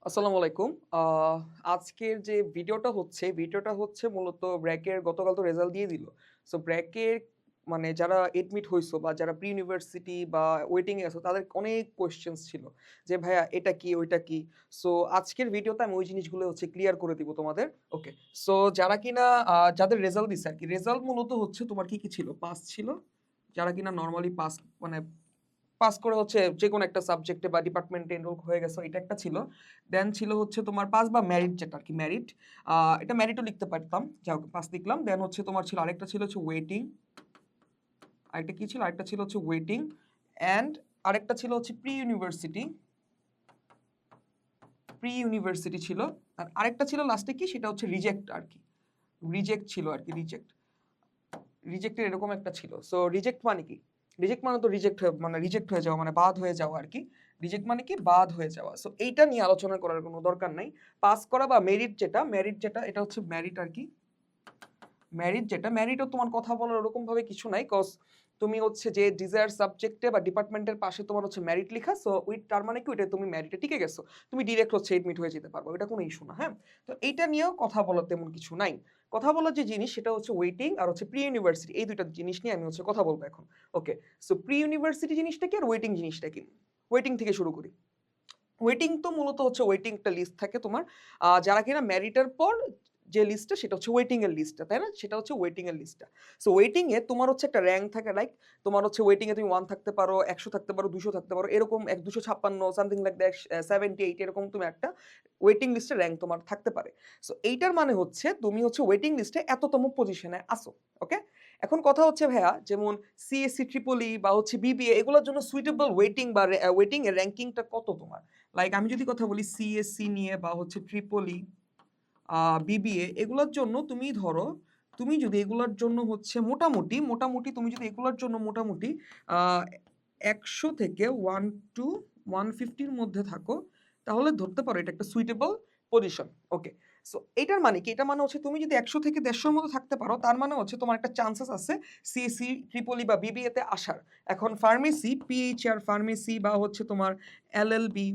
আসসালামু আলাইকুম। আহ আজকের যে ভিডিওটা হচ্ছে মূলত ব্র্যাকের গতকাল তো রেজাল্ট দিয়ে দিল। সো ব্র্যাকের মানে যারা এডমিট হইছো বা যারা প্রি ইউনিভার্সিটি বা ওয়েটিং এ আছো তাদের অনেক কোয়েশ্চেনস ছিল। যে ভাইয়া এটা কি? ওইটা কি? সো আজকের ভিডিওতে আমি ওই জিনিসগুলো হচ্ছে ক্লিয়ার করে দিব তোমাদের। ওকে। সো যারা কিনা যাদের রেজাল্ট দিছে আরকি। রেজাল্ট মূলত হচ্ছে তোমার কি ছিল? পাস ছিল। যারা কিনা নরমালি পাস মানে পাস করে হচ্ছে যেকোনো একটা সাবজেক্টে বা ডিপার্টমেন্টে এনরোল হয়ে গেছো এটা একটা ছিল। দেন ছিল হচ্ছে তোমার পাস বা মেরিট যেটা আরকি মেরিট। এটা মেরিটও লিখতে পারতাম। যাই হোক পাস লিখলাম। দেন হচ্ছে তোমার ছিল আরেকটা ছিল হচ্ছে ওয়েটিং। আরেকটা কি ছিল? আরেকটা ছিল হচ্ছে ওয়েটিং অ্যান্ড আরেকটা ছিল হচ্ছে প্রি ইউনিভার্সিটি। প্রি ইউনিভার্সিটি ছিল। আর আরেকটা ছিল লাস্টে কি সেটা হচ্ছে রিজেক্ট আরকি। রিজেক্ট ছিল আরকি রিজেক্ট। রিজেক্টের এরকম একটা ছিল। সো রিজেক্ট মানে কি? রিজেক্ট মানে তো রিজেক্ট হয়ে যাওয়া মানে বাদ হয়ে যাওয়া আরকি। রিজেক্ট মানে কি? বাদ হয়ে যাওয়া। সো এইটা নিয়ে আলোচনা করার কোনো দরকার নাই। পাস করা বা মেরিট যেটা এটা হচ্ছে মেরিট আরকি। মেরিটও তোমার কথা বলার ওরকমভাবে কিছু নাই। কজ তুমি হচ্ছে যে ডিজায়ার সাবজেক্টে বা ডিপার্টমেন্টের পাশে তোমার হচ্ছে মেরিট লিখা। সো তার মানে কি ওইটা তুমি মেরিটে টিকে গেছো। তুমি ডিরেক্ট হচ্ছে এডমিট হয়ে যেতে পারবে। এটা কোনো ইস্যু না, হ্যাঁ? তো এইটা নিয়েও কথা বলার তেমন কিছু নাই। কথা বলার যে জিনিস সেটা হচ্ছে ওয়েটিং আর হচ্ছে প্রি ইউনিভার্সিটি। এই ২ টা জিনিস নিয়ে আমি হচ্ছে কথা বলবো এখন। ওকে। সো প্রি ইউনিভার্সিটি জিনিসটা কি আর ওয়েটিং জিনিসটা কি? ওয়েটিং থেকে শুরু করি। ওয়েটিং তো মূলত হচ্ছে ওয়েটিং একটা লিস্ট থাকে তোমার। যারা কিনা মেরিটের পর যে লিস্টটা সেটা হচ্ছে ওয়েটিং এর লিস্টটা, তাই না? সেটা হচ্ছে ওয়েটিং এর লিস্টটা। সো ওয়েটিং এ তোমার হচ্ছে একটা র‍্যাংক থাকে লাইক তোমার হচ্ছে ওয়েটিং এ তুমি 1 থাকতে পারো, ১০০ থাকতে পারো, ২০০ থাকতে পারো। এরকম ২৫৬ সামথিং লাইক দ্যাট ৭৮ এরকম তুমি একটা ওয়েটিং লিস্টে র‍্যাংক তোমার থাকতে পারে। সো এইটার মানে হচ্ছে তুমি হচ্ছে ওয়েটিং লিস্টে এততম পজিশনে আছো। ওকে? এখন কথা হচ্ছে ভাইয়া যেমন সিএসসি, ট্রিপল ই বা হচ্ছে বিবিএ এগুলোর জন্য সুইটেবল ওয়েটিং বা ওয়েটিং এর র‍্যাংকিংটা কত তোমার? লাইক আমি যদি কথা বলি সিএসসি নিয়ে বা হচ্ছে ট্রিপলি বিবিএ এগুলোর জন্য তুমি ধরো তুমি যদি এগুলোর জন্য হচ্ছে মোটামুটি তুমি যদি এগুলোর জন্য মোটামুটি ১০০ থেকে 1 টু 150 এর মধ্যে থাকো তাহলে ধরতে পারো এটা একটা সুইটেবল পজিশন। ওকে। সো এটার মানে কি? এটা মানে হচ্ছে তুমি যদি ১০০ থেকে ১৫০ এর মধ্যে থাকতে পারো তার মানে হচ্ছে তোমার একটা চান্সেস আছে সিএসসি, ট্রিপলি বা বিবিএ তে আসার। এখন ফার্মেসি, পিএইচআর ফার্মেসি বা হচ্ছে তোমার এলএলবি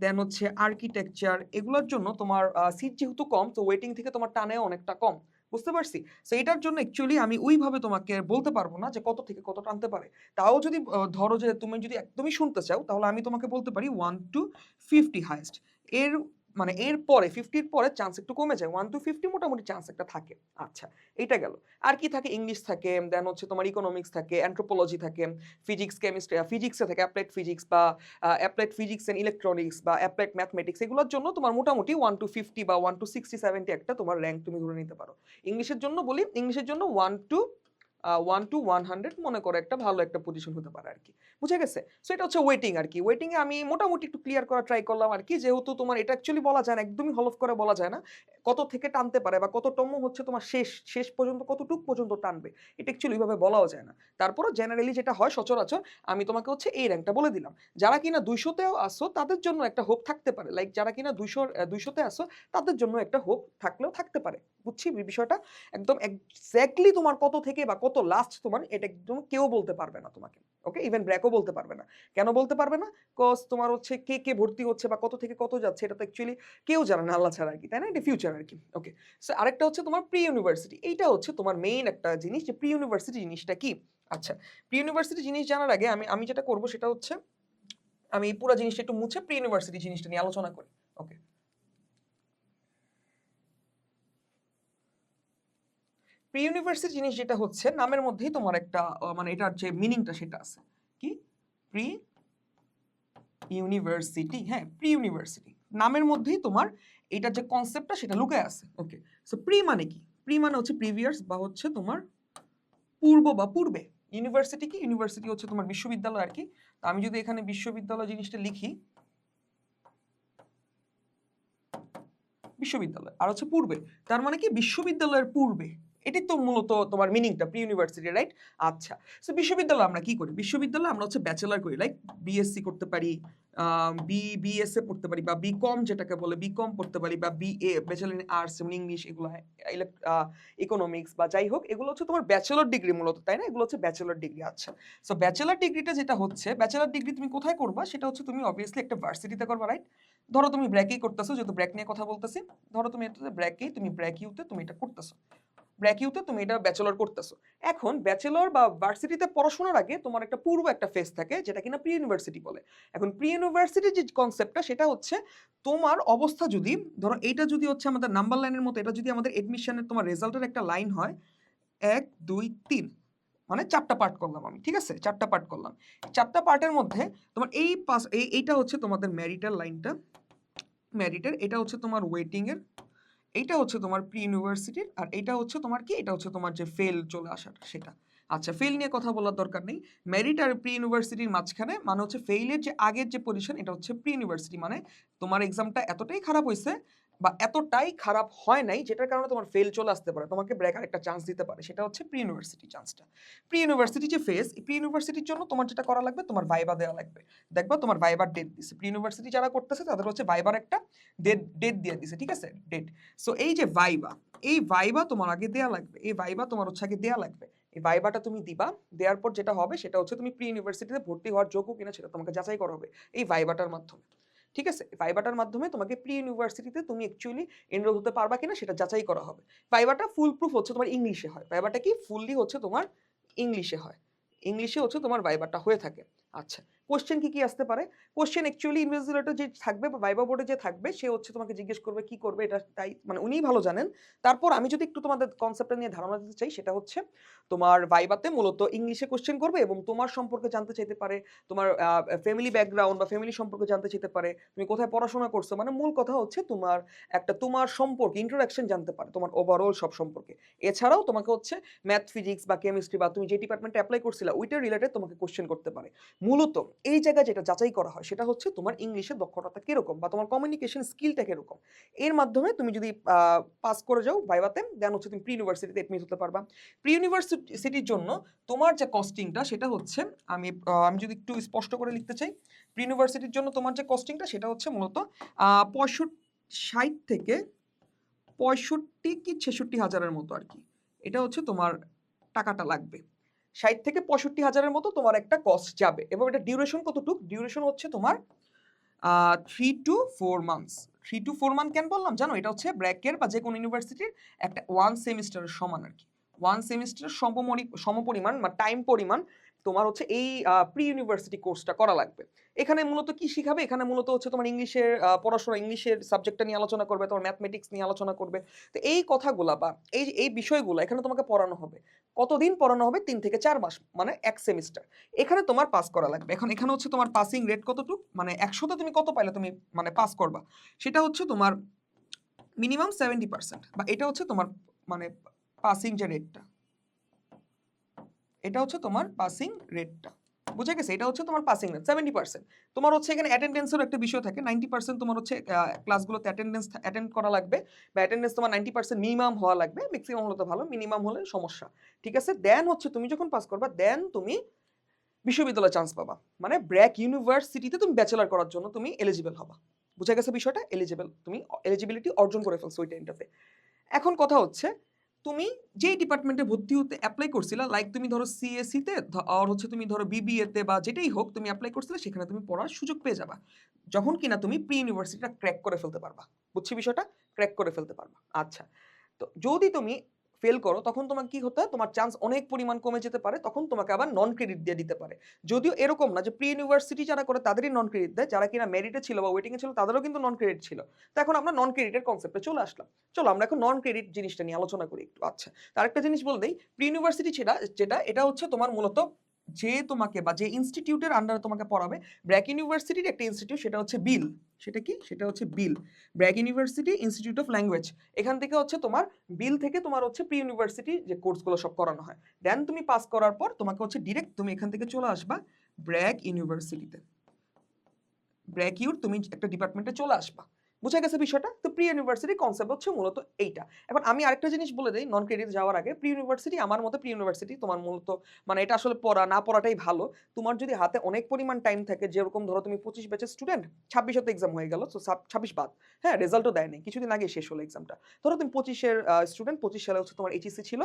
দেন হচ্ছে আর্কিটেকচার এগুলোর জন্য তোমার সিট যেহেতু কম তো ওয়েটিং থেকে তোমার টানেও অনেকটা কম। বুঝতে পারছি? সো এটার জন্য অ্যাকচুয়ালি আমি ওইভাবে তোমাকে বলতে পারবো না যে কত থেকে কত টানতে পারে। তাও যদি ধরো যে তুমি যদি একদমই শুনতে চাও তাহলে আমি তোমাকে বলতে পারি 1 টু 50 হাইয়েস্ট। এর মানে এর পরে 50 এর পরে চান্স একটু কমে যায়। 1 টু 50 মোটামুটি চান্স একটা থাকে। আচ্ছা, এইটা গেল। আর কি থাকে? ইংলিশ থাকে, দেন হচ্ছে তোমার ইকোনমিক্স থাকে, অ্যানথ্রোপোলজি থাকে, ফিজিক্স, কেমিস্ট্রি, ফিজিক্সে থাকে অ্যাপ্লাইড ফিজিক্স বা অ্যাপ্লাইড ফিজিক্স এন্ড ইলেকট্রনিক্স বা অ্যাপ্লাইড ম্যাথমেটিক্স এগুলোর জন্য তোমার মোটামুটি 1 টু 50 বা 1 টু 60 70 একটা তোমার র‍্যাংক তুমি ধরে নিতে পারো। ইংলিশের জন্য বলি, ইংলিশের জন্য 1 টু 100 মনে করো একটা ভালো একটা পজিশন হতে পারে আরকি। বুঝা গেছে? সো এটা হচ্ছে ওয়েটিং আরকি। ওয়েটিং এ আমি মোটামুটি একটু ক্লিয়ার করার ট্রাই করলাম আরকি। যেহেতু তোমার এটা অ্যাকচুয়ালি বলা যায় না, একদমই হলফ করে বলা যায় না। কত থেকে টানতে পারে বা কততম হচ্ছে তোমার শেষ পর্যন্ত কতটুক পর্যন্ত টানবে। এটা অ্যাকচুয়ালি ওইভাবে বলাও যায় না। তারপরেও জেনারেলি যেটা হয় সচরাচর আমি তোমাকে হচ্ছে এই র‍্যাংকটা বলে দিলাম। যারা কিনা ২০০ তেও আসো তাদের জন্য একটা হোপ থাকতে পারে। লাইক যারা কিনা ২০০ তে আসো তাদের জন্য একটা হোপ থাকলেও থাকতে পারে। বুঝছি বিষয়টা? একদম এক্সাক্টলি তোমার কত থেকে বা কত লাস্ট তোমার এটা একদম কেউ বলতে পারবে না তোমাকে। ওকে? ইভেন ব্র্যাকও বলতে পারবে না। কেন বলতে পারবে না? কজ তোমার হচ্ছে কে ভর্তি হচ্ছে বা কত থেকে কত যাচ্ছে এটা তো অ্যাকচুয়ালি কেউ জানে না আল্লাহ ছাড়া আরকি। তাই না? এটা ফিউচার আরকি। ওকে। সো আরেকটা হচ্ছে তোমার প্রি ইউনিভার্সিটি। এইটা হচ্ছে তোমার মেইন একটা জিনিস যে প্রি ইউনিভার্সিটি জিনিসটা কি? আচ্ছা, প্রি ইউনিভার্সিটি জিনিস জানার আগে আমি যেটা করব সেটা হচ্ছে আমি এই পুরা জিনিসটা একটু মুছে প্রি ইউনিভার্সিটি জিনিসটা নিয়ে আলোচনা করি। ওকে। প্রি ইউনিভার্সিটি জিনিস যেটা হচ্ছে নামের মধ্যেই তোমার একটা মানে এটার যে মিনিংটা সেটা আছে। কি? প্রি ইউনিভার্সিটি, হ্যাঁ? Pre university. নামের মধ্যেই তোমার এটার যে কনসেপ্টটা সেটা লুকায়ে আছে। ওকে। সো প্রি মানে কি? প্রি মানে হচ্ছে প্রিভিয়াস বা হচ্ছে তোমার পূর্ব বা পূর্বে। ইউনিভার্সিটি কি? ইউনিভার্সিটি হচ্ছে তোমার বিশ্ববিদ্যালয় আরকি। তো আমি যদি এখানে বিশ্ববিদ্যালয় জিনিসটা লিখি, বিশ্ববিদ্যালয়। আর হচ্ছে পূর্বে। তার মানে কি বিশ্ববিদ্যালয়ের পূর্বে। এটাই তো মূলত তোমার মিনিংটা প্রি ইউনিভার্সিটি, রাইট? আচ্ছা। সো বিশ্ববিদ্যালয়ে আমরা কি করি? বিশ্ববিদ্যালয়ে আমরা হচ্ছে ব্যাচেলর করি। লাইক বিএসসি করতে পারি, বিএসএ পড়তে পারি বা বিকম যেটাকে বলে বিকম পড়তে পারি বা বিএ ব্যাচেলর ইন আর্টস যেমন ইংলিশ এগুলো ইকোনমিক্স বা যাই হোক এগুলো হচ্ছে তোমার ব্যাচেলর ডিগ্রি মূলত, তাই না? এগুলো হচ্ছে ব্যাচেলর ডিগ্রি। আচ্ছা। সো ব্যাচেলর ডিগ্রিটা যেটা হচ্ছে ব্যাচেলর ডিগ্রি তুমি কোথায় করবা? সেটা হচ্ছে তুমি অবভিয়াসলি একটা ভার্সিটিতে করবা, রাইট? ধরো তুমি ব্র্যাকেই করতেছো, যেহেতু ব্র্যাক নিয়ে কথা বলতেছি, ধরো তুমি এটা ব্র্যাকেই তুমি ব্র্যাক ইউতে তুমি এটা করতেছো, ব্র্যাক ইউতে তুমি এটা ব্যাচেলর করতেছো। এখন ব্যাচেলর বা ভার্সিটিতে পড়াশোনার আগে তোমার একটা পূর্ব একটা ফেজ থাকে যেটা কিনা প্রি ইউনিভার্সিটি বলে। এখন প্রি ইউনিভার্সিটির যে কনসেপ্টটা সেটা হচ্ছে তোমার অবস্থা যদি ধরো এইটা যদি হচ্ছে আমাদের নাম্বার লাইনের মতো, এটা যদি আমাদের এডমিশনের তোমার রেজাল্টের একটা লাইন হয় 1 2 3, মানে 4টা পার্ট করলাম আমি, ঠিক আছে? 4টা পার্ট করলাম। 4টা পার্টের মধ্যে তোমার এইটা হচ্ছে তোমাদের মেরিটের লাইনটা, মেরিটের এটা হচ্ছে তোমার ওয়েটিং এর, এইটা হচ্ছে তোমার প্রি ইউনিভার্সিটির, আর এইটা হচ্ছে তোমার কি, এটা হচ্ছে তোমার যে ফেল চলে আসার সেটা। আচ্ছা, ফেল নিয়ে কথা বলার দরকার নেই। মেরিট আর প্রি ইউনিভার্সিটির মাঝখানে মানে হচ্ছে ফেইলের যে আগের যে পজিশন এটা হচ্ছে প্রি ইউনিভার্সিটি, মানে তোমার এক্সামটা এতটাই খারাপ হয়েছে বা এতটাই খারাপ হয় নাই যেটার কারণে তোমার ফেল চলে আসতে পারে, তোমাকে ব্রেকার একটা চান্স দিতে পারে, সেটা হচ্ছে প্রি ইউনিভার্সিটি চান্সটা। প্রি ইউনিভার্সিটি যে ফেজ, প্রি ইউনিভার্সিটির জন্য তোমার যেটা করা লাগবে, তোমার ভাইবা দেওয়া লাগবে। দেখবা তোমার ভাইবার ডেট দিছে, প্রি ইউনিভার্সিটি যারা করতেছে তাদের হচ্ছে ভাইবার একটা ডেট দিয়ে দিছে, ঠিক আছে? ডেট। সো এই যে ভাইবা, এই ভাইবা তোমার আগে দেয়া লাগবে, এই ভাইবা তোমার হচ্ছে আগে দেয়া লাগবে। এই ভাইবাটা তুমি দিবা, দেওয়ার পর যেটা হবে সেটা হচ্ছে তুমি প্রি ইউনিভার্সিটিতে ভর্তি হওয়ার যোগ্য কিনা সেটা তোমাকে যাচাই করা হবে এই ভাইবাটার মাধ্যমে, ঠিক আছে? ভাইবাটার মাধ্যমে তোমাকে প্রি ইউনিভার্সিটিতে তুমি অ্যাকচুয়ালি এনরোল হতে পারবা কিনা সেটা যাচাই করা হবে। ভাইবাটা ফুল প্রুফ হচ্ছে তোমার ইংলিশে হয়, ভাইবাটা কি ফুললি হচ্ছে তোমার ইংলিশে হয়, ইংলিশে হচ্ছে তোমার ভাইবাটা হয়ে থাকে। আচ্ছা, কোশ্চেন কি কি আসতে পারে? কোশ্চেন অ্যাকচুয়ালি ইনভিজিলেটর যে থাকবে বা ভাইবা বোর্ডে যে থাকবে সে হচ্ছে তোমাকে জিজ্ঞেস করবে কি করবে, এটা তাই মানে উনিই ভালো জানেন। তারপর আমি যদি একটু তোমাদের কনসেপ্টটা নিয়ে ধারণা দিতে চাই, সেটা হচ্ছে তোমার ভাইবাতে মূলত ইংলিশে কোশ্চেন করবে এবং তোমার সম্পর্কে জানতে চাইতে পারে, তোমার ফ্যামিলি ব্যাকগ্রাউন্ড বা ফ্যামিলি সম্পর্কে জানতে চাইতে পারে, তুমি কোথায় পড়াশোনা করছো, মানে মূল কথা হচ্ছে তোমার একটা তোমার সম্পর্কে ইন্ট্রোডাকশন জানতে পারে, তোমার ওভারঅল সব সম্পর্কে। এছাড়াও তোমাকে হচ্ছে ম্যাথ, ফিজিক্স বা কেমিস্ট্রি বা তুমি যে ডিপার্টমেন্টে অ্যাপ্লাই করছিলা ওইটার রিলেটেড তোমাকে কোশ্চেন করতে পারে। মূলত এই জায়গায় যেটা যাচাই করা হয় সেটা হচ্ছে তোমার ইংলিশের দক্ষতাটা কিরকম বা তোমার কমিউনিকেশন স্কিলটা কিরকম। এর মাধ্যমে তুমি যদি পাস করে যাও ভাইভাতে, দেন হচ্ছে তুমি প্রি ইউনিভার্সিটিতে এডমিট হতে পারবা। প্রি ইউনিভার্সিটির জন্য তোমার যে কস্টিংটা সেটা হচ্ছে, আমি যদি একটু স্পষ্ট করে লিখতে চাই, প্রি ইউনিভার্সিটির জন্য তোমার যে কস্টিংটা সেটা হচ্ছে মূলত 60 থেকে 65 কি 66 হাজারের মতো আর কি, এটা হচ্ছে তোমার টাকাটা লাগবে। 60 থেকে 65 হাজারের মতো তোমার একটা কস্ট যাবে এবং এটা ডিউরেশন কতটুক? ডিউরেশন হচ্ছে তোমার 3 to 4 মান্থস। 3 to 4 মান্থ কেন বললাম জানো? এটা হচ্ছে ব্র্যাকের বা যে কোনো ইউনিভার্সিটির একটা 1 সেমিস্টারের সমান আর কি। 1 সেমিস্টারের সমপরিমাণ বা টাইম পরিমাণ তোমার হচ্ছে এই প্রি ইউনিভার্সিটি কোর্সটা করা লাগবে। এখানে মূলত কি শিখাবে? এখানে মূলত হচ্ছে তোমার ইংলিশের পড়াশোনা, ইংলিশের সাবজেক্টটা নিয়ে আলোচনা করবে, তোমার ম্যাথমেটিক্স নিয়ে আলোচনা করবে। তো এই কথাগুলা বা এই বিষয়গুলো এখানে তোমাকে পড়ানো হবে। কতদিন পড়ানো হবে? 3 থেকে 4 মাস, মানে 1 সেমিস্টার। এখানে তোমার পাস করা লাগবে। এখন এখানে হচ্ছে তোমার পাসিং রেট কতটুক, মানে 100 তে তুমি কত পাইলে তুমি মানে পাস করবা, সেটা হচ্ছে তোমার মিনিমাম 70%, বা এটা হচ্ছে তোমার মানে পাসিং যে রেটটা, এটা হচ্ছে তোমার পাসিং রেটটা। বুঝা গেছে? এটা হচ্ছে তোমার পাসিং রেট 70%। তোমার হচ্ছে এখানে অ্যাটেন্ডেন্সের একটা বিষয় থাকে। 90% তোমার হচ্ছে ক্লাসগুলোতে অ্যাটেন্ড করা লাগবে, বা অ্যাটেন্ডেন্স তোমার 90% মিনিমাম হওয়া লাগবে। ম্যাক্সিমাম হলে তো ভালো, মিনিমাম হলে সমস্যা। ঠিক আছে? দেন হচ্ছে তুমি যখন পাস করবা দেন তুমি বিশ্ববিদ্যালয়ে চান্স পাবা। মানে ব্র্যাক ইউনিভার্সিটিতে তুমি ব্যাচেলর করার জন্য তুমি এলিজিবল হবা। বুঝা গেছে বিষয়টা? তুমি এলিজিবিলিটি অর্জন করে ফেলছো ওই টাইমটাতে। এখন কথা হচ্ছে তুমি যেই ডিপার্টমেন্টে ভর্তি হতে অ্যাপ্লাই করছিলা, লাইক তুমি ধরো সিএসসি তে আর হচ্ছে তুমি ধরো বিবিএ তে বা যেটাই হোক তুমি অ্যাপ্লাই করছিলে, সেখানে তুমি পড়ার সুযোগ পেয়ে যাবা যখন কিনা তুমি প্রি ইউনিভার্সিটিটা ক্র্যাক করে ফেলতে পারবা। বুঝছি বিষয়টা? ক্র্যাক করে ফেলতে পারবা। আচ্ছা, তো যদি তুমি ফেল করো তখন তোমার কি হতে হয়, তোমার চান্স অনেক পরিমাণ কমে যেতে পারে, তখন তোমাকে আবার নন ক্রেডিট দিয়ে দিতে পারে। যদিও এরকম না যে প্রি ইউনিভার্সিটি যারা করে তাদেরই নন ক্রেডিট দেয়, যারা কিনা মেরিটে ছিল বা ওয়েটিং এ ছিল তাদেরও কিন্তু নন ক্রেডিট ছিল। তো এখন আমরা নন ক্রেডিটের কনসেপ্টে চলে আসলাম। চলো আমরা এখন নন ক্রেডিট জিনিসটা নিয়ে আলোচনা করি একটু। আচ্ছা, তার একটা জিনিস বলে দেই, প্রি ইউনিভার্সিটি যেটা এটা হচ্ছে তোমার মূলত যে তোমাকে বা যে ইনস্টিটিউটের আন্ডারে তোমাকে পড়াবে। ব্র্যাক ইউনিভার্সিটির একটা ইনস্টিটিউট, সেটা হচ্ছে বিল। সেটা কি? সেটা হচ্ছে BIL, BRAC university institute of language. এখান থেকে হচ্ছে তোমার বিল থেকে তোমার হচ্ছে প্রি ইউনিভার্সিটি যে কোর্সগুলো সব করানো হয়। দেন তুমি পাস করার পর তোমাকে হচ্ছে ডিরেক্ট তুমি এখান থেকে চলে আসবা ব্র্যাক ইউনিভার্সিটিতে। ব্র্যাক ইউর তুমি একটা ডিপার্টমেন্টে চলে আসবা। বুঝা গেছে বিষয়টা? তো প্রি ইউনিভার্সিটি কনসেপ্ট হচ্ছে মূলত এইটা। এখন আমি আরেকটা জিনিস বলে দেই নন ক্রেডিট যাওয়ার আগে, প্রি ইউনিভার্সিটি আমার মতে প্রি ইউনিভার্সিটি তোমার মূলত মানে এটা আসলে পড়া না পড়াটাই ভালো। তোমার যদি হাতে অনেক পরিমাণ টাইম থাকে, যেরকম ধরো তুমি 25 ব্যাচের স্টুডেন্ট, 26 তে এক্সাম হয়ে গেল, সো 26 বাদ। হ্যাঁ, রেজাল্টও দেয় নাই, কিছুদিন আগে শেষ হলো এক্সামটা। ধরো তুমি 25 এর স্টুডেন্ট, 25 সালে হচ্ছে তোমার এইচএসসি ছিল।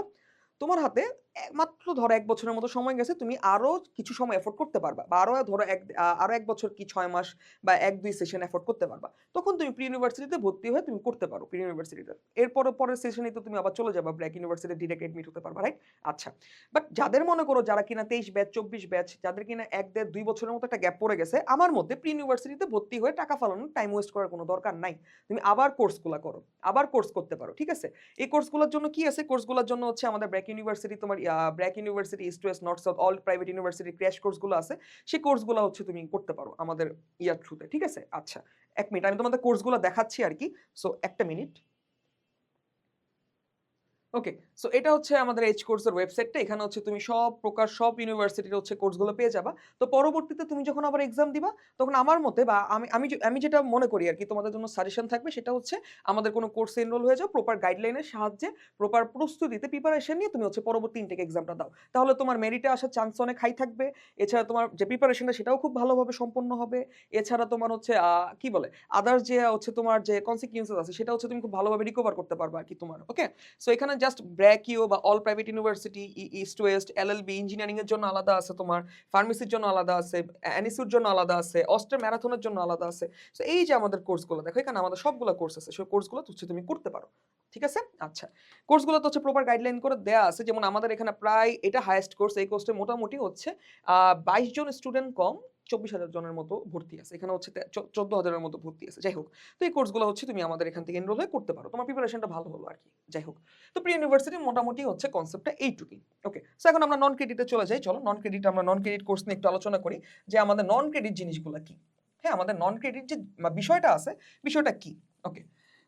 তোমার হাতে মাত্র ধরো ১ বছরের মতো সময় গেছে, তুমি আরো কিছু সময় এফোর্ড করতে পারবা, বা আরো ধরো আরো ১ বছর কি ৬ মাস বা ১-২ সেশন এফোর্ড করতে পারবা। তখন তুমি প্রি ইউনিভার্সিটিতে ভর্তি হয়ে তুমি করতে পারো প্রি ইউনিভার্সিটিতে। এরপরে পরের সেশনে তো তুমি আবার চলে যাবা ব্র্যাক ইউনিভার্সিটি ডিরেক্ট এডমিট হতে পারবা, রাইট? আচ্ছা। বাট যাদের মনে করো যারা কিনা ২৩ ব্যাচ ২৪ ব্যাচ, যাদের কিনা ১, ১.৫, ২ বছরের মতো একটা গ্যাপ পড়ে গেছে, আমার মতে প্রি ইউনিভার্সিটিতে ভর্তি হয়ে টাকা ফালানোর টাইম ওয়েস্ট করার কোনো দরকার নাই। তুমি আবার কোর্সগুলা করো, আবার কোর্স করতে পারো, ঠিক আছে? এই কোর্সগুলোর জন্য কি আছে? কোর্সগুলোর জন্য হচ্ছে আমাদের ব্র্যাক ইউনিভার্সিটি, তোমার BRAC university, east West, north south all private university crash কোর্সগুলো আছে। সেই কোর্সগুলো হচ্ছে তুমি করতে পারো আমাদের ইয়ার থ্রুতে, ঠিক আছে? আচ্ছা, ১ মিনিট আমি তোমাদের কোর্সগুলো দেখাচ্ছি আর কি। সো একটা মিনিট। ওকে, সো এটা হচ্ছে আমাদের এইচ কোর্সের ওয়েবসাইটটা। এখানে হচ্ছে তুমি সব প্রকার সব ইউনিভার্সিটির হচ্ছে কোর্সগুলো পেয়ে যাবা। তো পরবর্তীতে তুমি যখন আবার এক্সাম দিবা, তখন আমার মতে বা আমি যেটা মনে করি আরকি তোমাদের জন্য সাজেশন থাকবে, সেটা হচ্ছে আমাদের কোনো কোর্সে এনরোল হয়ে যাও, প্রপার গাইডলাইনের সাহায্যে, প্রপার প্রস্তুতিতে প্রিপারেশন নিয়ে তুমি হচ্ছে পরবর্তী ইনটেক এক্সামটা দাও। তাহলে তোমার মেরিটে আসার চান্স অনেক হাই থাকবে। এছাড়া তোমার যে প্রিপারেশনটা সেটাও খুব ভালোভাবে সম্পন্ন হবে। এছাড়া তোমার হচ্ছে কি বলে? আদার্স যে হচ্ছে তোমার যে কনসিকুয়েন্সেস আছে সেটা হচ্ছে তুমি খুব ভালোভাবে রিকভার করতে পারবা আরকি তোমার। ওকে? সো এখানে জাস্ট ব্র্যাক ইউ বা all private university, east West, LLB, engineering এর জন্য আলাদা আছে তোমার, ফার্মেসির জন্য আলাদা আছে, এনএসইউর জন্য আলাদা আছে, অস্ট্রে ম্যারাথনের জন্য আলাদা আছে। সো এই যে আমাদের কোর্সগুলো দেখো, এখানে আমাদের সবগুলো কোর্স আছে। সেই কোর্সগুলো হচ্ছে তুমি করতে পারো। ঠিক আছে? আচ্ছা। কোর্সগুলো তো হচ্ছে প্রপার গাইডলাইন করে দেয়া আছে। যেমন আমাদের এখানে প্রায় এটা হাইয়েস্ট কোর্স। এই কোর্সে মোটামুটি হচ্ছে ২২ জন স্টুডেন্ট কম ২৪,০০০ জনের মতো ভর্তি আছে। এখানে হচ্ছে ১৪,০০০ এর মতো ভর্তি আছে। যাই হোক। তো এই কোর্সগুলো হচ্ছে তুমি আমাদের এখান থেকে এনরোল হয়ে করতে পারো। তোমার প্রিপারেশনটা ভালো হলো আরকি। যাই হোক। তো প্রি ইউনিভার্সিটি মোটামুটি হচ্ছে কনসেপ্টটা এইটুকুই। ওকে। সো এখন আমরা নন ক্রেডিটে চলে যাই। চলো আমরা নন ক্রেডিট কোর্স নিয়ে একটু আলোচনা করি যে আমাদের নন ক্রেডিট জিনিসগুলা কি? হ্যাঁ, আমাদের নন ক্রেডিট যে বিষয়টা আছে, বিষয়টা কি? ওকে।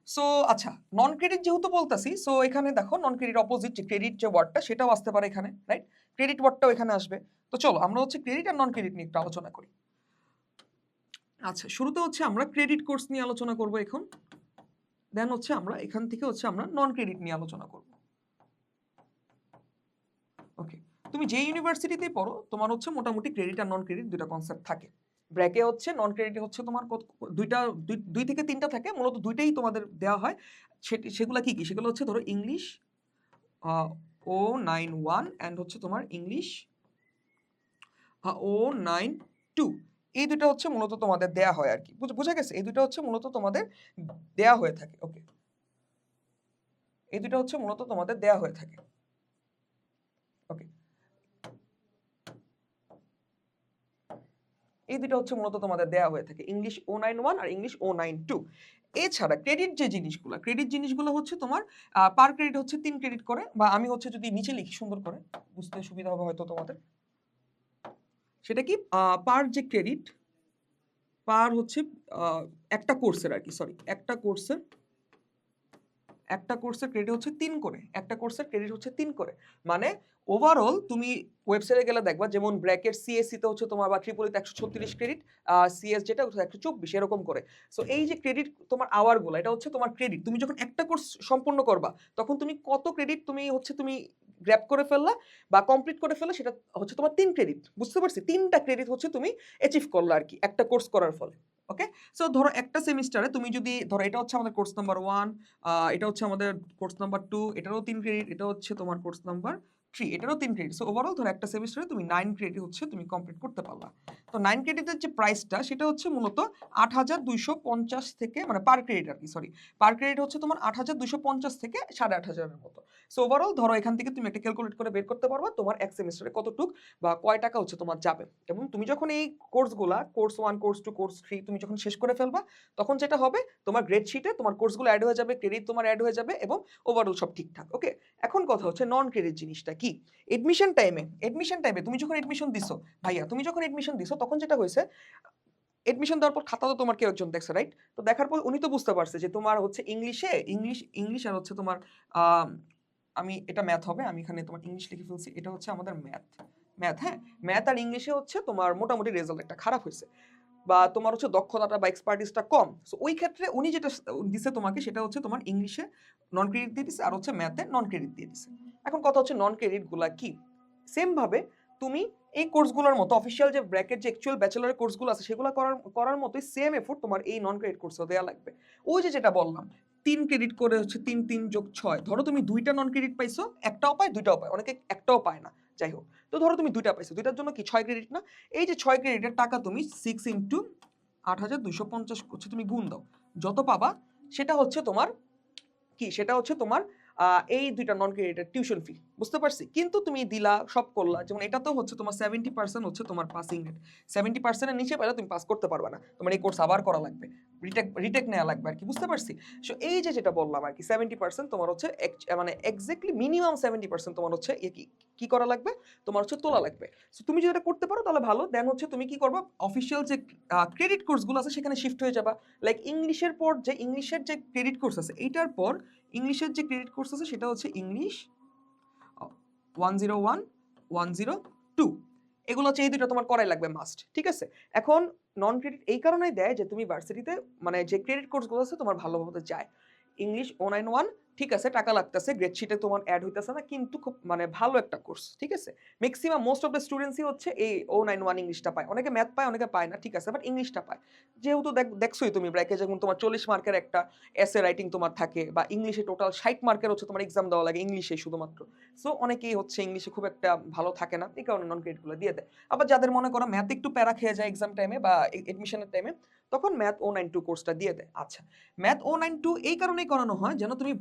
সো আচ্ছা, নন ক্রেডিট যেহেতু বলতাছি, সো এখানে দেখো নন ক্রেডিট অপোজিট যে ক্রেডিট যে ওয়ার্ডটা সেটাও আসতে পারে এখানে, রাইট? ক্রেডিট ওয়ার্ডটাও এখানে আসবে। তো চলো আমরা হচ্ছে ক্রেডিট আর নন ক্রেডিট নিয়ে একটু আলোচনা করি। আচ্ছা, শুরুতে হচ্ছে আমরা ক্রেডিট কোর্স নিয়ে আলোচনা করব এখন। দেন হচ্ছে আমরা এখান থেকে হচ্ছে আমরা নন ক্রেডিট নিয়ে আলোচনা করব। ওকে, তুমি যে ইউনিভার্সিটিতেই পড়ো তোমার হচ্ছে মোটামুটি ক্রেডিট আর নন ক্রেডিট দুইটা কনসেপ্ট থাকে। ব্র্যাকে হচ্ছে নন ক্রেডিটে হচ্ছে তোমার দুইটা, দুই থেকে তিনটা থাকে, মূলত দুইটাই তোমাদের দেওয়া হয়। সেগুলো কি কি? সেগুলো হচ্ছে ধরো ইংলিশ O91 অ্যান্ড হচ্ছে তোমার ইংলিশ O92। এই দুটো হচ্ছে মূলত তোমাদের দেয়া হয় আর কি। বুঝা গেছে? এই দুটো হচ্ছে মূলত তোমাদের দেয়া হয়ে থাকে। ওকে, এই দুটো হচ্ছে মূলত তোমাদের দেয়া হয়ে থাকে। ওকে, এই দুটো হচ্ছে মূলত তোমাদের দেয়া হয়ে থাকে, ইংলিশ O91 আর ইংলিশ O92। এছাড়া ক্রেডিট জিনিসগুলো হচ্ছে তোমার পার ক্রেডিট হচ্ছে ৩ ক্রেডিট করে, বা আমি হচ্ছে যদি নিচে লিখি সুন্দর করে বুঝতে সুবিধা হবে হয়তো তোমাদের। সেটা কি পার যে ক্রেডিট, পার হচ্ছে একটা কোর্সের আর কি, সরি একটা কোর্সের ক্রেডিট হচ্ছে ৩ করে। একটা কোর্সের ক্রেডিট হচ্ছে ৩ করে। মানে ওভারঅল তুমি ওয়েবসাইটে গেলে দেখবা যেমন ব্র্যাকেট সিএসসি তে হচ্ছে তোমার বা ট্রিপলিতে ১৩৬ ক্রেডিট, সিএস যেটা ১২৪ এরকম করে। সো এই যে ক্রেডিট তোমার আওয়ার গুলো, এটা হচ্ছে তোমার ক্রেডিট। তুমি যখন একটা কোর্স সম্পূর্ণ করবা তখন তুমি কত ক্রেডিট তুমি গ্র্যাব করে ফেললা বা কমপ্লিট করে ফেললা, সেটা হচ্ছে তোমার ৩ ক্রেডিট। বুঝতে পারছি? ৩টা ক্রেডিট হচ্ছে তুমি অ্যাচিভ করলা আর কি একটা কোর্স করার ফলে। ওকে, সো ধরো একটা সেমিস্টারে তুমি যদি ধরো এটা হচ্ছে আমাদের কোর্স নাম্বার 1, এটা হচ্ছে আমাদের কোর্স নাম্বার 2, এটারও 3 ক্রেডিট, এটা হচ্ছে তোমার কোর্স নাম্বার 3, এটারও 3 ক্রেডিট। সো ওভারঅল ধরো একটা সেমিস্টারে তুমি 9 ক্রেডিট হচ্ছে তুমি কমপ্লিট করতে পারলা। তো 9 ক্রেডিটের যে প্রাইসটা সেটা হচ্ছে মূলত ৮,২৫০ থেকে, মানে পার ক্রেডিট আর কি, সরি, পার ক্রেডিট হচ্ছে তোমার ৮,২৫০ থেকে ৮,৫০০ এর মতো। সো ওভারঅল ধরো এখান থেকে তুমি একটা ক্যালকুলেট করে বের করতে পারবা তোমার এক সেমিস্টারে কতটুক বা কয় টাকা হচ্ছে তোমার যাবে। এবং তুমি যখন এই কোর্সগুলা কোর্স 1, কোর্স 2, কোর্স 3 তুমি যখন শেষ করে ফেলবা, তখন যেটা হবে তোমার গ্রেড শিটে তোমার কোর্সগুলো অ্যাড হয়ে যাবে, ক্রেডিট তোমার অ্যাড হয়ে যাবে এবং ওভারঅল সব ঠিকঠাক। ওকে, এখন কথা হচ্ছে নন ক্রেডিট জিনিসটা কি? এডমিশন টাইমে তুমি যখন এডমিশন দিছো, ভাইয়া তুমি যখন এডমিশন দিছো তখন যেটা হয়েছে, এডমিশন দেওয়ার পর খাতা তো তোমার কেউ একজন দেখছে, রাইট? তো দেখার পর উনি তো বুঝতে পারছে যে তোমার হচ্ছে ইংলিশ আর হচ্ছে তোমার আমি এটা ম্যাথ হবে, আমি এখানে তোমার ইংলিশ লিখে ফেলছি, এটা হচ্ছে আমাদের ম্যাথ। হ্যাঁ, ম্যাথ আর ইংলিশে হচ্ছে তোমার মোটামুটি রেজাল্ট একটা খারাপ হয়েছে, বা তোমার হচ্ছে দক্ষতাটা বা এক্সপার্টিসটা কম। সো ওই ক্ষেত্রে উনি যেটা দিছে তোমাকে সেটা হচ্ছে তোমার ইংলিশে নন ক্রেডিট দিয়ে দিছে আর হচ্ছে ম্যাথে নন ক্রেডিট দিয়ে দিছে। এখন কথা হচ্ছে নন ক্রেডিট গুলা কি? সেম ভাবে তুমি এই কোর্সগুলোর মতো অফিসিয়াল যে ব্র্যাকেট যে অ্যাকচুয়াল ব্যাচেলরের কোর্সগুলো আছে সেগুলো করার মতোই সেম এফোর্ট তোমার এই নন ক্রেডিট কোর্সে দেওয়া লাগবে। ওই যে যেটা বললাম, 3 ক্রেডিট করে হচ্ছে 3 3 যোগ 6, ধরো তুমি 2টা নন ক্রেডিট পাইছো, একটাও পায় দুইটাও পায়, অনেকে একটাও পায় না, যাই হোক। তো ধরো তুমি 2টা পাইছো, 2টার জন্য কি 6 ক্রেডিট না? এই যে 6 ক্রেডিটের টাকা তুমি 6 ইন্টু 8250 হচ্ছে তুমি গুণ দাও, যত পাবা সেটা হচ্ছে তোমার কি, সেটা হচ্ছে তোমার এই 2টা নন ক্রেডিটের টিউশন ফি, বুঝতে পারছি? কিন্তু তুমি দিলা, সব করলা, যেমন এটা তো হচ্ছে তোমার 70% হচ্ছে তোমার পাসিং রেট, 70% এর নিচে পেলে তুমি পাস করতে পারবে না, তোমার এই কোর্স আবার করা লাগবে, রিটেক নেওয়া লাগবে আর কি, বুঝতে পারছি? সো এই যে যেটা বললাম আর কি, 70% তোমার হচ্ছে মানে এক্স্যাক্টলি মিনিমাম 70% তোমার হচ্ছে কি করা লাগবে, তোমার হচ্ছে তোলা লাগবে। সো তুমি যদি এটা করতে পারো তাহলে ভালো, দেন হচ্ছে তুমি কি করবা, অফিসিয়াল যে ক্রেডিট কোর্সগুলো আছে সেখানে শিফট হয়ে যাবা। লাইক ইংলিশের পর যে ইংলিশের যে ক্রেডিট কোর্স আছে, এইটার পর ইংলিশের যে ক্রেডিট কোর্স আছে সেটা হচ্ছে ইংলিশ 101 102, এগুলো হচ্ছে এই দুটো তোমার করাই লাগবে মাস্ট, ঠিক আছে? এখন নন ক্রেডিট এই কারণেই দেয় যে তুমি ভার্সিটিতে মানে যে ক্রেডিট কোর্সগুলো আছে তোমার ভালোভাবে যায়। ইংলিশ 091 ঠিক আছে, টাকা লাগতেছে, গ্রেড শিটে তোমার অ্যাড হইতেছে না, কিন্তু খুব মানে ভালো একটা কোর্স, ঠিক আছে? ম্যাক্সিমাম মোস্ট অফ দ্য স্টুডেন্টসই হচ্ছে এই 091 ইংলিশটা পায়, অনেকে ম্যাথ পায় অনেকে পায় না, ঠিক আছে, বাট ইংলিশটা পায়। যেহেতু দেখছোই তুমি ব্র্যাকে যেমন তোমার 40 মার্কের একটা এসে রাইটিং তোমার থাকে, বা ইংলিশে টোটাল 60 মার্কের হচ্ছে তোমার এক্সাম দেওয়া লাগে ইংলিশে শুধুমাত্র। সো অনেকেই হচ্ছে ইংলিশে খুব একটা ভালো থাকে না, এই কারণে নন ক্রেডিটগুলো দিয়ে দেয়। আবার যাদের মনে করো ম্যাথ একটু প্যারা খেয়ে যায় এক্সাম টাইমে বা এডমিশনের টাইমে, তখন ম্যাথ 092 কোর্সটা দিয়ে দেয়। আচ্ছা, ম্যাথ 092 এই কারণেই করানো হয় যেন তুমি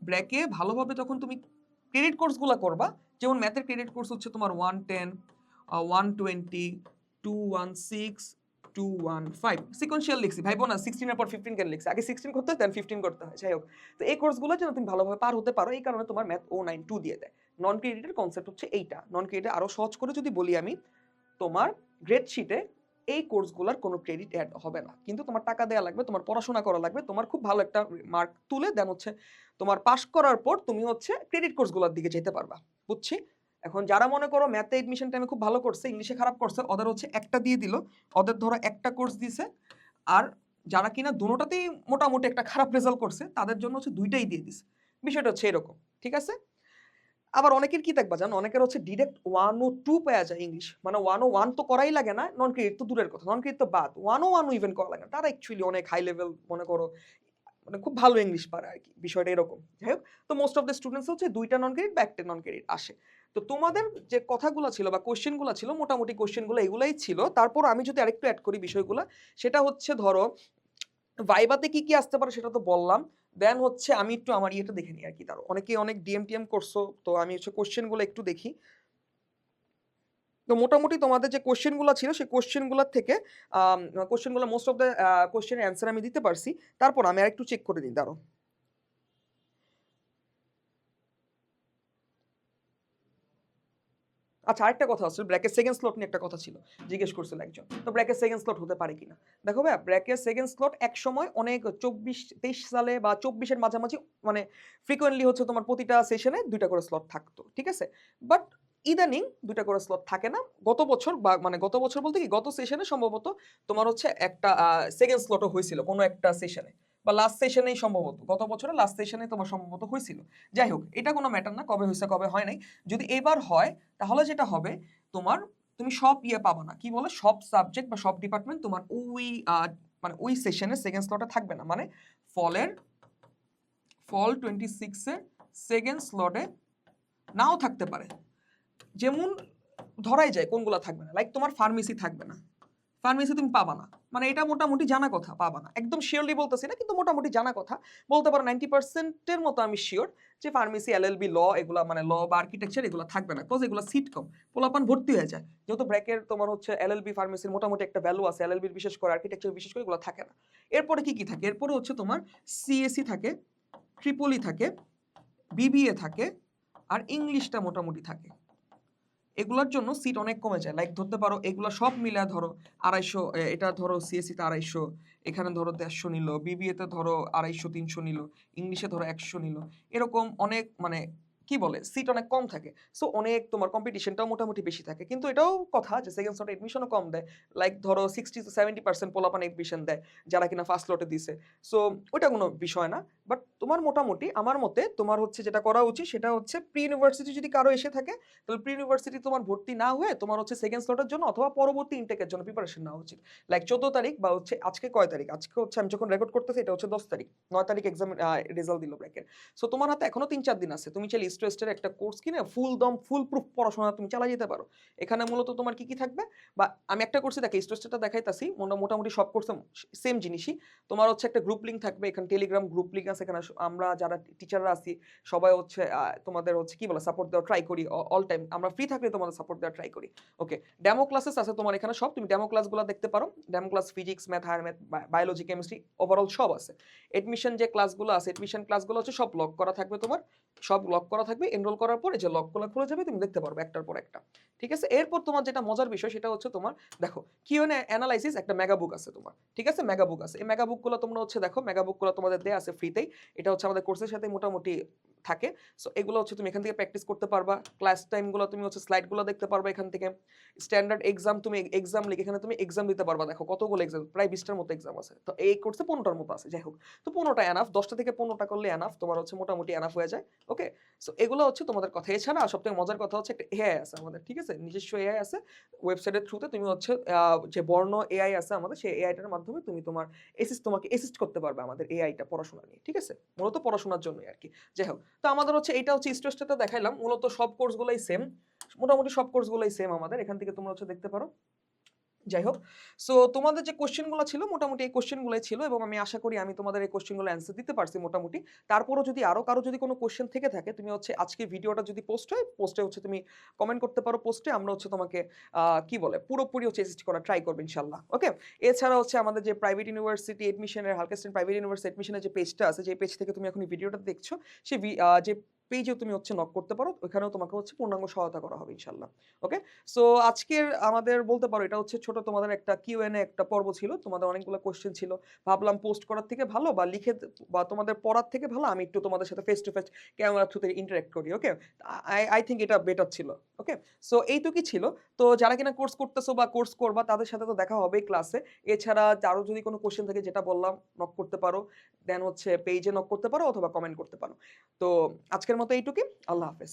ব্র্যাকে ভালোভাবে যখন তুমি ক্রেডিট কোর্সগুলো করবা, যেমন ম্যাথের ক্রেডিট কোর্স হচ্ছে তোমার 110 120 216 215, সিকোয়েন্সিয়াল লিখছি ভাইবো না, 16 এর পর 15 কেন লিখছি, আগে 16 করতে হয় দেন 15 করতে হয়, যাই হোক। তো এই কোর্সগুলো যেন তুমি ভালোভাবে পার হতে পারো, এই কারণে তোমার ম্যাথ 092 দিয়ে দেয়। নন ক্রেডিটের কনসেপ্ট হচ্ছে এইটা। নন ক্রেডিটে আরো সহজ করে যদি বলি আমি, তোমার গ্রেড শিটে এই কোর্সগুলোর কোনো ক্রেডিট অ্যাড হবে না, কিন্তু তোমার টাকা দেওয়া লাগবে, তোমার পড়াশোনা করা লাগবে, তোমার খুব ভালো একটা মার্ক তুলে দেন হচ্ছে তোমার পাস করার পর তুমি হচ্ছে ক্রেডিট কোর্সগুলোর দিকে যেতে পারবা, বুঝছি? এখন যারা মনে করো ম্যাথে এডমিশন টাইমে খুব ভালো করছে, ইংলিশে খারাপ করছে, ওদের হচ্ছে একটা দিয়ে দিল, ওদের ধরো একটা কোর্স দিছে, আর যারা কিনা দুটোটাতেই মোটামুটি একটা খারাপ রেজাল্ট করছে তাদের জন্য হচ্ছে দুইটাই দিয়ে দিছে, বিষয়টা হচ্ছে এরকম, ঠিক আছে? আবার অনেকের কি দেখবা জানো, অনেকের হচ্ছে ডিরেক্ট 102 পাওয়া যায় ইংলিশ, মানে 101 তো করাই লাগে না, নন ক্রেডিট তো দূরের কথা, নন ক্রেডিট তো বাদ, 101 ইভেন করা লাগে না, তারা অ্যাকচুয়ালি অনেক হাই লেভেল মনে করো, মানে খুব ভালো ইংলিশ পারে আর কি, বিষয়টা এরকম। যাই হোক, তো মোস্ট অফ দ্য স্টুডেন্টস হচ্ছে 2টা নন ক্রেডিট বা একটা নন ক্রেডিট আসে। তো তোমাদের যে কথাগুলো ছিল বা কোশ্চেনগুলো ছিল, মোটামুটি কোশ্চেনগুলো এগুলাই ছিল। তারপর আমি যদি আরেকটু অ্যাড করি বিষয়গুলো, সেটা হচ্ছে ধরো ভাইবাতে কি কি আসতে পারে সেটা তো বললাম, দেন হচ্ছে আমি একটু আমার ইয়েটা দেখে নিই আর কি। তারও অনেকে অনেক ডিএম করছো, তো আমি হচ্ছে কোশ্চেনগুলো একটু দেখি। তো মোটামুটি তোমাদের যে কোশ্চেনগুলো ছিল সেই কোশ্চেনগুলোর থেকে কোশ্চেনগুলো মোস্ট অফ দ্য কোশ্চেনের অ্যান্সার আমি দিতে পারছি। তারপর আমি আরেকটু চেক করে দিই, দাঁড়ো। আচ্ছা, আরেকটা কথা আছে, ব্র্যাকের সেকেন্ড স্লট নিয়ে একটা কথা ছিল, জিজ্ঞেস করছিল একজন, তো ব্র্যাকের সেকেন্ড স্লট হতে পারে কিনা। দেখো ভাই, ব্র্যাকের সেকেন্ড স্লট এক সময় অনেক 24-23 সালে বা 24-এর মাঝামাঝি, মানে ফ্রিকোয়েন্টলি হচ্ছে তোমার প্রতিটা সেশনে 2টা করে স্লট থাকতো, ঠিক আছে? বাট ইদানিং 2টা করে স্লট থাকে না। গত বছর বা মানে গত বছর বলতে কি, গত সেশনে সম্ভবত তোমার হচ্ছে একটা সেকেন্ড স্লটও হয়েছিল কোনো একটা সেশনে, বা লাস্ট সেশনেই সম্ভবত, গত বছরের লাস্ট সেশনে তোমার সম্ভবত হয়েছিল। যাই হোক, এটা কোনো ম্যাটার না কবে হয়েছে কবে হয় নাই। যদি এবার হয় তাহলে যেটা হবে, তোমার তুমি সব ইয়ে পাবা না, কি বলে, সব সাবজেক্ট বা সব ডিপার্টমেন্ট তোমার ওই মানে ওই সেশনে সেকেন্ড স্লটে থাকবে না, মানে ফলের ফল 26 এর সেকেন্ড স্লটে নাও থাকতে পারে। যেমন ধরাই যায় কোনগুলো থাকবে না, লাইক তোমার ফার্মেসি থাকবে না, ফার্মেসি তুমি পাবা না, মানে এটা মোটামুটি জানা কথা, পাবা না, একদম শিওরলি বলতেছি না, কিন্তু মোটামুটি জানা কথা, বলতে পারো 90%-এর মতো আমি শিওর যে ফার্মেসি, এলএলবি, ল, এগুলা মানে ল বা আর্কিটেকচার এগুলো থাকবে না, বিকজ এগুলো সিট কম, পোলাপান ভর্তি হয়ে যায়, যেহেতু ব্র্যাকের তোমার হচ্ছে এলএলবি ফার্মেসির মোটামুটি একটা ভ্যালু আছে, এলএলবির বিশেষ করে, আর্কিটেকচার বিশেষ করে এগুলো থাকে না। এরপরে কি কি থাকে, এরপরে হচ্ছে তোমার সিএসি থাকে, ট্রিপলি থাকে, বিবিএ থাকে, আর ইংলিশটা মোটামুটি থাকে। এগুলোর জন্য সিট অনেক কমে যায়, লাইক ধরতে পারো এগুলো সব মিলে ধরো 250, এটা ধরো সিএসসি তে 250, এখানে ধরো 150 নিল, বিবিএ তে ধরো 250 300 নিল, ইংলিশে ধরো 100 নিল, এরকম অনেক মানে কি বলে সিট অনেক কম থাকে, সো অনেক তোমার কম্পিটিশনটাও মোটামুটি বেশি থাকে। কিন্তু এটাও কথা যে সেকেন্ড স্লটে এডমিশনও কম দেয়, লাইক ধরো 60-70% পোলাপান এডমিশন দেয় যারা কিনা ফার্স্ট স্লটে দিছে। সো ওটা কোনো বিষয় না। বাট তোমার মোটামুটি আমার মতে তোমার হচ্ছে যেটা করা উচিত সেটা হচ্ছে প্রি ইউনিভার্সিটি যদি কারো এসে থাকে, তাহলে প্রি ইউনিভার্সিটি তোমার ভর্তি না হয়ে তোমার হচ্ছে সেকেন্ড স্লটের জন্য অথবা পরবর্তী ইনটেকের জন্য প্রিপারেশন নেওয়া উচিত। লাইক 14 তারিখ বা হচ্ছে আজকে কয় তারিখ, আজকে হচ্ছে আমি যখন রেকর্ড করতেছি এটা হচ্ছে 10 তারিখ, 9 তারিখ এক্সাম রেজাল্ট দিল ব্র্যাকেট। সো তোমার হাতে এখনো 3-4 দিন আছে, তুমি চাইলে ইস্ট ওয়েস্টের একটা কোর্স কিনে ফুল প্রুফ পড়াশোনা তুমি চালিয়ে যেতে পারো। এখানে মূলত তোমার কি কি থাকবে, বা আমি একটা কোর্সে দেখি ইস্ট ওয়েস্টটা দেখাইতাছি, মোটামুটি সব কোর্সে সেম জিনিসই। তোমার হচ্ছে একটা গ্রুপ লিঙ্ক থাকবে, এখানে টেলিগ্রাম গ্রুপ লিঙ্ক আছে, এখানে আমরা যারা টিচাররা আছি সবাই হচ্ছে তোমাদের হচ্ছে কি বলে সাপোর্ট দেওয়া ট্রাই করি অল টাইম, আমরা ফ্রি থাকলে তোমাদের সাপোর্ট দেওয়া ট্রাই করি। ওকে, ডেমো ক্লাসেস আছে তোমার এখানে সব, তুমি ডেমো ক্লাসগুলো দেখতে পারো। Demo class physics, math, higher math, biology, chemistry, overall সব আছে। এডমিশন যে ক্লাসগুলো আছে, এডমিশন ক্লাসগুলো হচ্ছে সব লক করা থাকবে, তোমার সব লক করা থাকবে। এনরোল করার পরে যে লকগুলো খুলে যাবে তুমি দেখতে পারবে একটার পর একটা। ঠিক আছে, এরপর তোমার যেটা মজার বিষয় সেটা হচ্ছে তোমার দেখো কিউএনএ অ্যানালাইসিস একটা মেগা বুক আছে তোমার, ঠিক আছে, মেগা বুক আছে। এই মেগা বুকগুলো তোমরা হচ্ছে দেখো, মেগা বুকগুলো তোমাদের দেয়া আছে ফ্রিতেই, এটা হচ্ছে আমাদের কোর্সের সাথে মোটামুটি থাকে। সো এগুলো হচ্ছে তুমি এখান থেকে প্র্যাকটিস করতে পারবা। ক্লাস টাইমগুলো তুমি হচ্ছে স্লাইডগুলো দেখতে পারবা এখান থেকে। স্ট্যান্ডার্ড এক্সাম, তুমি এক্সাম লিখে এখানে তুমি এক্সাম দিতে পারবা। দেখো কতগুলো এক্সাম, প্রায় 20টার মতো এক্সাম আছে। তো এই কোর্সে 15টার মতো আছে, যাই হোক। তো 15টা এনাফ, 10টা থেকে 15টা করলে এনাফ, তোমার হচ্ছে মোটামুটি এনাফ হয়ে যায়। ওকে, সো এগুলো হচ্ছে তোমাদের কথা। এছাড়া সবথেকে মজার কথা হচ্ছে একটা এআই আছে আমাদের, ঠিক আছে, নিজস্ব এআই আছে। ওয়েবসাইটের থ্রুতে তুমি হচ্ছে যে বর্ণ এআই আছে আমাদের, সেই এআইটার মাধ্যমে তুমি তোমার তোমাকে অ্যাসিস্ট করতে পারবে আমাদের এআইটা পড়াশোনা নিয়ে, ঠিক আছে, মূলত পড়াশোনার জন্যই আর কি। যাই হোক, তো আমাদের হচ্ছে এটা হচ্ছে স্ট্রেসটা দেখাইলাম, মূলত সব কোর্সগুলোই সেম, মোটামুটি সব কোর্সগুলোই সেম আমাদের, এখান থেকে তোমরা হচ্ছে দেখতে পারো। যাই হোক, সো তোমাদের যে কোশ্চেনগুলো ছিল মোটামুটি এই কোশ্চেনগুলোই ছিল, এবং আমি আশা করি আমি তোমাদের এই কোশ্চেনগুলো অ্যান্সার দিতে পারছি মোটামুটি। তারপরও যদি আরো কারো যদি কোনো কোশ্চেন থেকে থাকে, তুমি হচ্ছে আজকে ভিডিওটা যদি পোস্ট হয়, পোস্টে হচ্ছে তুমি কমেন্ট করতে পারো পোস্টে, আমরা হচ্ছে তোমাকে কি বলে পুরোপুরি হচ্ছে অ্যাসিস্ট করা ট্রাই করবো ইনশাল্লাহ। ওকে, এছাড়া হচ্ছে আমাদের যে প্রাইভেট ইউনিভার্সিটি এডমিশনের, হালকাস্টিন প্রাইভেট ইউনিভার্সিটি এডমিশনের যে পেজটা আছে, যে পেজ থেকে তুমি এখন এই ভিডিওটা দেখছো, সেই যে পেজেও তুমি হচ্ছে নক করতে পারো, ওখানেও তোমাকে হচ্ছে পূর্ণাঙ্গ সহায়তা করা হবে ইনশাল্লাহ। ওকে, সো আজকের আমাদের বলতে পারো এটা হচ্ছে ছোট তোমাদের একটা কিউএনএ একটা পর্ব ছিল, তোমাদের অনেকগুলো কোশ্চেন ছিল, ভাবলাম পোস্ট করার থেকে ভালো বা লিখে বা তোমাদের পড়ার থেকে ভালো আমি একটু তোমাদের সাথে ফেস টু ফেস ক্যামেরার থ্রুতে ইন্টারেক্ট করি। ওকে, আই থিঙ্ক এটা বেটার ছিল। ওকে, সো এইটুকুই ছিল। তো যারা কিনা কোর্স করতেছো বা কোর্স করবা তাদের সাথে তো দেখা হবেই ক্লাসে। এছাড়া আরো যদি কোনো কোশ্চেন থাকে যেটা বললাম, নক করতে পারো, দেন হচ্ছে পেজে নক করতে পারো অথবা কমেন্ট করতে পারো। তো আজকের মতো এইটুকুই, আল্লাহ হাফেজ।